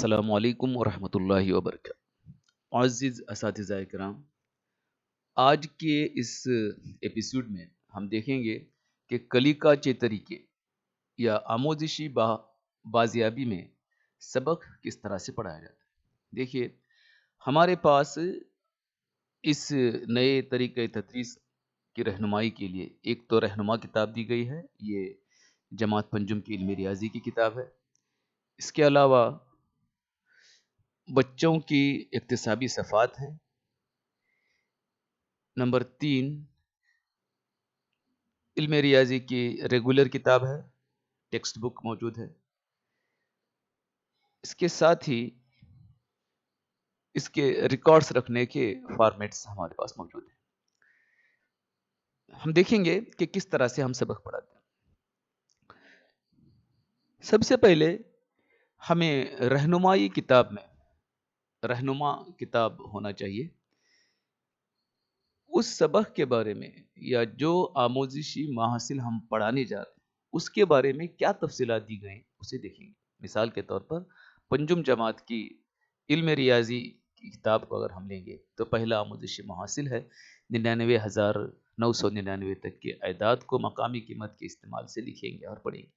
अस्सलामु अलैकुम वरहमतुल्लाहि वबरकातुहू। मुअज़्ज़िज़ असातिज़ा इकराम, आज के इस एपिसोड में हम देखेंगे कि कलिकाचे तरीके या आमोजिशी बाजियाबी में सबक किस तरह से पढ़ाया जाता है। देखिए, हमारे पास इस नए तरीके तदरीस की रहनुमाई के लिए एक तो रहनुमा किताब दी गई है, ये जमात पंजुम की इल्मी रियाजी की किताब है। इसके अलावा बच्चों की इक्तिसाबी सफ़ात हैं। नंबर 3 इल्म रियाजी की रेगुलर किताब है, टेक्स्ट बुक मौजूद है। इसके साथ ही इसके रिकॉर्ड्स रखने के फॉर्मेट्स हमारे पास मौजूद हैं। हम देखेंगे कि किस तरह से हम सबक पढ़ाते हैं। सबसे पहले हमें रहनुमाई किताब में रहनुमा किताब होना चाहिए। उस सबक के बारे में या जो आमोजिशी माहसिल हम पढ़ाने जा रहे हैं उसके बारे में क्या तफसीलात दी गई उसे देखेंगे। मिसाल के तौर पर पंजुम जमात की इल्म रियाजी की किताब को अगर हम लेंगे तो पहला आमोजिशी माहसिल है 99,999 तक के आयदात को मकामी कीमत के इस्तेमाल से लिखेंगे और पढ़ेंगे।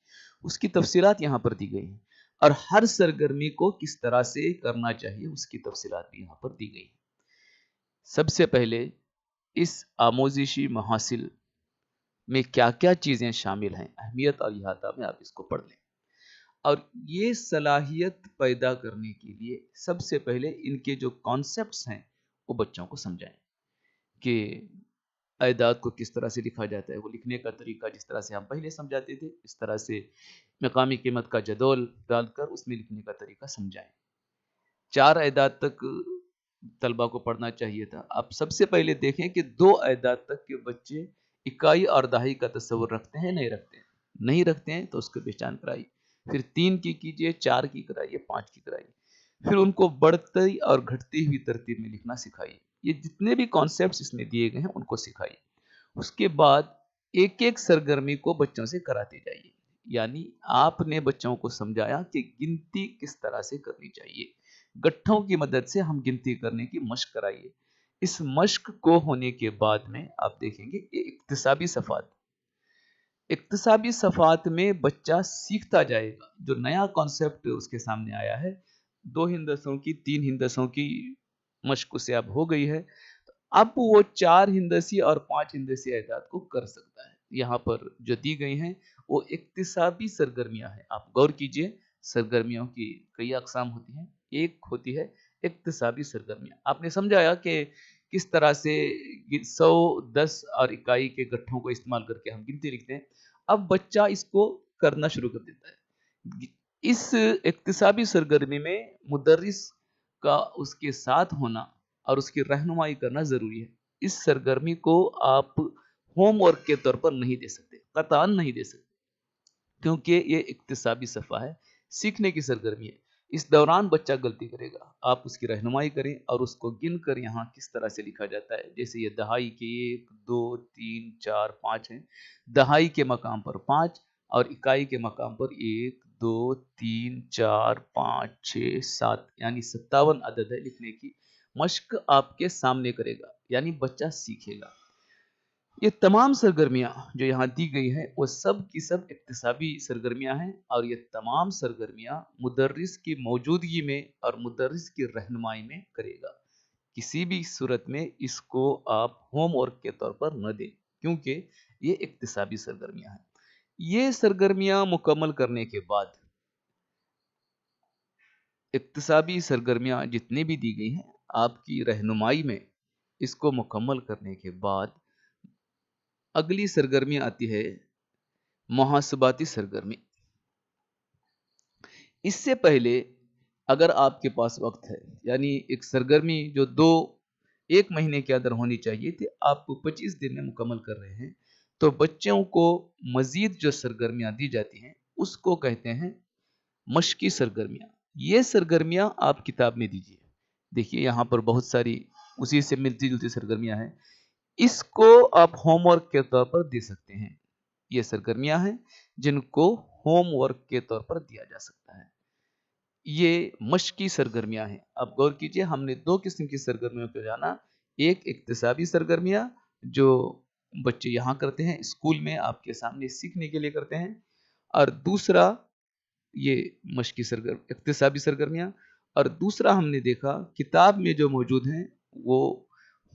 उसकी तफसीलात यहाँ पर दी गई हैं और हर सरगर्मी को किस तरह से करना चाहिए उसकी तफसीलात भी यहाँ पर दी गई हैं। सबसे पहले इस आमोजिशी महासिल में क्या क्या चीज़ें शामिल हैं, अहमियत और इहाता में आप इसको पढ़ लें। और ये सलाहियत पैदा करने के लिए सबसे पहले इनके जो कॉन्सेप्ट्स हैं वो बच्चों को समझाएं कि आयदात को किस तरह से लिखा जाता है। वो लिखने का तरीका जिस तरह से हम पहले समझाते थे इस तरह से मकामी कीमत का जदौल डालकर उसमें लिखने का तरीका समझाएं। 4 आयदात तक तलबा को पढ़ना चाहिए था। आप सबसे पहले देखें कि 2 आयदात तक के बच्चे इकाई और दहाई का तस्वुर रखते हैं, नहीं रखते हैं। नहीं रखते हैं तो उसको पहचान कराइए। फिर 3 की कीजिए, 4 की कराइए, 5 की कराइए। फिर उनको बढ़ती और घटती हुई तरतीब में लिखना सिखाइए। ये जितने भी कॉन्सेप्ट्स इसमें दिए गए हैं उनको सिखाइए। उसके बाद एक एक सरगर्मी को बच्चों से कराते जाइए। यानी आपने बच्चों को समझाया कि गिनती किस तरह से करनी चाहिए। गट्ठों की मदद से हम गिनती करने की मश्क कराइए। इस मश्क को होने के बाद में आप देखेंगे ये इक्तिसाबी सफ़ात में बच्चा सीखता जाएगा। जो नया कॉन्सेप्ट उसके सामने आया है, 2 हिंदसों की 3 हिंदसों की मश्क उसे अब हो गई है, तो अब वो 4 हिंदसी और 5 हिंदसी आयदात को कर सकता है। यहाँ पर जो दी गई हैं वो इक्तिसाबी सरगर्मियाँ हैं। आप गौर कीजिए, सरगर्मियों की कई अकसाम होती हैं। एक होती है इक्तिसाबी सरगर्मियाँ। आपने समझाया कि किस तरह से 100, 10 और इकाई के गट्ठों को इस्तेमाल करके हम गिनती लिखते हैं। अब बच्चा इसको करना शुरू कर देता है। इस इक्तिसाबी सरगर्मी में मुदर्रिस का उसके साथ होना और उसकी रहनुमाई करना ज़रूरी है। इस सरगर्मी को आप होमवर्क के तौर पर नहीं दे सकते, कतई नहीं दे सकते, क्योंकि ये इक्तिसाबी सफ़ा है, सीखने की सरगर्मी है। इस दौरान बच्चा गलती करेगा, आप उसकी रहनुमाई करें और उसको गिन कर यहाँ किस तरह से लिखा जाता है। जैसे ये दहाई के 1, 2, 3, 4, 5 हैं। दहाई के मकाम पर 5 और इकाई के मकाम पर 1, 2, 3, 4, 5, 6, 7 यानी 57 अदद है। लिखने की मश्क आपके सामने करेगा, यानी बच्चा सीखेगा। ये तमाम सरगर्मियाँ जो यहाँ दी गई हैं वो सब की सब इक्तिसाबी सरगर्मियाँ हैं और ये तमाम सरगर्मियाँ मुदर्रिस की मौजूदगी में और मुदर्रिस की रहनुमाई में करेगा। किसी भी सूरत में इसको आप होमवर्क के तौर पर न दें, क्योंकि ये इक्तिसाबी सरगर्मियाँ हैं। ये सरगर्मियाँ मुकम्मल करने के बाद इक्तिसाबी सरगर्मियाँ जितनी भी दी गई हैं आपकी रहनुमाई में, इसको मुकम्मल करने के बाद अगली सरगर्मी आती है मुहासबाती सरगर्मी। इससे पहले अगर आपके पास वक्त है, यानी एक सरगर्मी जो 1 महीने के अंदर होनी चाहिए थी, आप 25 दिन में मुकम्मल कर रहे हैं, तो बच्चों को मजीद जो सरगर्मियाँ दी जाती हैं उसको कहते हैं मश्की सरगर्मियाँ। ये सरगर्मियाँ आप किताब में दीजिए। देखिए यहाँ पर बहुत सारी उसी से मिलती जुलती सरगर्मियाँ हैं। इसको आप होमवर्क के तौर पर दे सकते हैं। ये सरगर्मियाँ हैं जिनको होमवर्क के तौर पर दिया जा सकता है। یہ مشقی سرگرمیاں ہیں. اب غور کیجئے، ہم نے دو قسم کی سرگرمیوں کو جانا. ایک اکتسابی سرگرمیاں جو بچے یہاں کرتے ہیں، اسکول میں آپ کے سامنے سیکھنے کے لیے کرتے ہیں، اور دوسرا یہ مشقی اکتسابی سرگرمیاں. اور دوسرا ہم نے دیکھا کتاب میں جو موجود ہیں وہ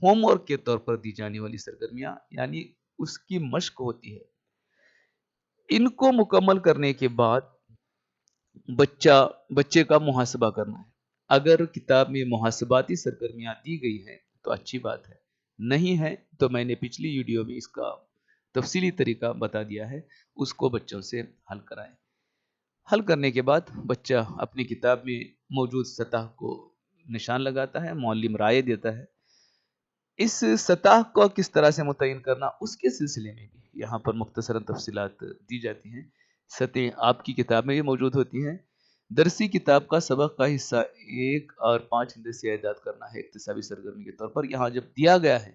ہوم ورک کے طور پر دی جانے والی سرگرمیاں، یعنی اس کی مشق ہوتی ہے. ان کو مکمل کرنے کے بعد بچے کا محاسبہ کرنا ہے. اگر کتاب میں محاسباتی سرگرمیاں دی گئی ہیں تو اچھی بات ہے، نہیں ہے تو میں نے پچھلی ویڈیو میں اس کا تفصیلی طریقہ بتا دیا ہے، اس کو بچوں سے حل کرائیں. حل کرنے کے بعد بچہ اپنی کتاب میں موجود سطح کو نشان لگاتا ہے، معلم رائے دیتا ہے. اس سطح کو کس طرح سے متعین کرنا، اس کے سلسلے میں بھی یہاں پر مختصراً تفصیلات دی جاتی ہیں. سطحیں آپ کی کتاب میں بھی موجود ہوتی ہیں. درسی کتاب کا سبق کا حصہ 1 اور 5 ہندسی اعداد کرنا ہے اکتسابی سرگرمی کے طور پر. یہاں جب دیا گیا ہے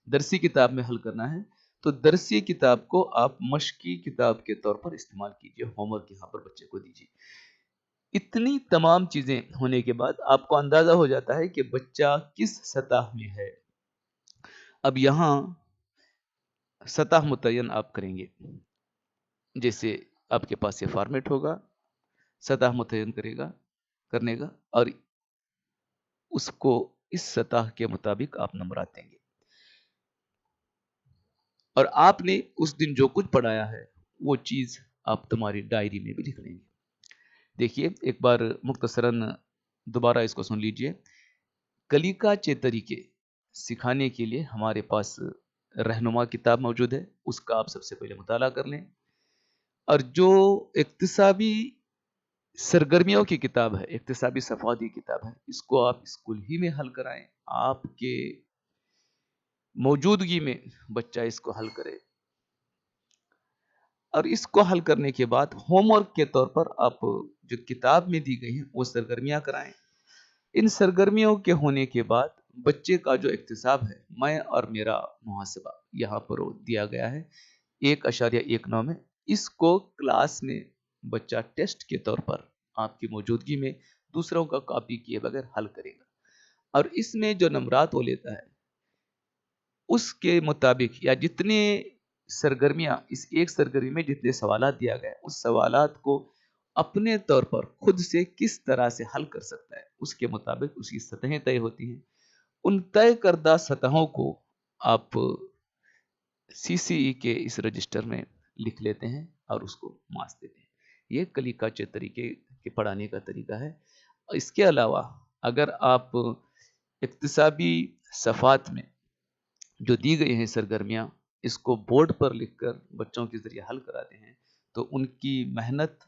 درسی کتاب میں حل کرنا ہے تو درسی کتاب کو آپ مشقی کتاب کے طور پر استعمال کیجئے، ہوم ورک یہاں پر بچے کو دیجئے. اتنی تمام چیزیں ہونے کے بعد آپ کو اندازہ ہو جاتا ہے کہ بچہ کس سطح میں ہے. اب یہاں سطح متعین آپ کریں گے، جیسے آپ کے پاس یہ فارمیٹ ہوگا، سطح متعین کرنے گا اور اس کو اس سطح کے مطابق آپ نمبرات دیں گے. اور آپ نے اس دن جو کچھ پڑھایا ہے وہ چیز آپ تمہاری ڈائری میں بھی لکھ لیں گے. دیکھیے ایک بار مختصراً دوبارہ اس کو سن لیجئے. کلیکا طریقے سکھانے کے لیے ہمارے پاس رہنما کتاب موجود ہے، اس کا آپ سب سے پہلے مطالعہ کر لیں. اور جو اکتسابی سرگرمیوں کی کتاب ہے، اکتسابی صفحات کی کتاب ہے، اس کو آپ اسکول ہی میں حل کرائیں. آپ کے موجودگی میں بچہ اس کو حل کرے، اور اس کو حل کرنے کے بعد ہوم ورک کے طور پر آپ جو کتاب میں دی گئی ہیں وہ سرگرمیاں کرائیں. ان سرگرمیوں کے ہونے کے بعد بچے کا جو اکتساب ہے، میں اور میرا محاسبہ یہاں پر دیا گیا ہے 1.19 میں، اس کو کلاس میں بچہ ٹیسٹ کے طور پر آپ کی موجودگی میں دوسروں کا کاپی کیے بغیر حل کرے گا. اور اس میں جو نمبرات وہ لیتا ہے اس کے مطابق، یا جتنے سرگرمیاں اس ایک سرگرمی میں جتنے سوالات دیا گیا اس سوالات کو اپنے طور پر خود سے کس طرح سے حل کر سکتا ہے، اس کے مطابق اس کی سطحیں طے ہوتی ہیں. ان طے کردہ سطحوں کو آپ CCE کے اس رجسٹر میں لکھ لیتے ہیں اور اس کو مارکس دیتے ہیں. یہ کلیکا طریقے کے پڑھانے کا طریقہ ہے. اس کے علاوہ اگر آپ اکتسابی صفحات میں جو دی گئی ہیں سرگرمیاں، اس کو بورڈ پر لکھ کر بچوں کے ذریعے حل کراتے ہیں تو ان کی محنت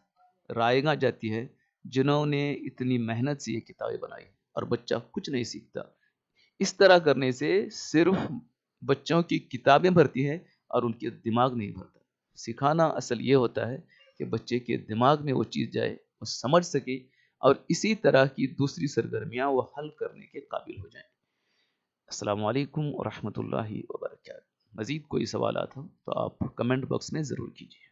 رائگاں جاتی ہے، جنہوں نے اتنی محنت سے یہ کتابیں بنائی، اور بچہ کچھ نہیں سیکھتا. اس طرح کرنے سے صرف بچوں کی کتابیں بھرتی ہے اور ان کے دماغ نہیں بھرتا. سکھانا اصل یہ ہوتا ہے کہ بچے کے دماغ میں وہ چیز جائے، وہ سمجھ سکے، اور اسی طرح کی دوسری سرگرمیاں وہ حل کرنے کے قابل ہو جائیں. السلام علیکم ورحمۃ اللہ وبرکاتہ. مزید کوئی سوالات ہوں تو آپ کمنٹ باکس میں ضرور کیجیے.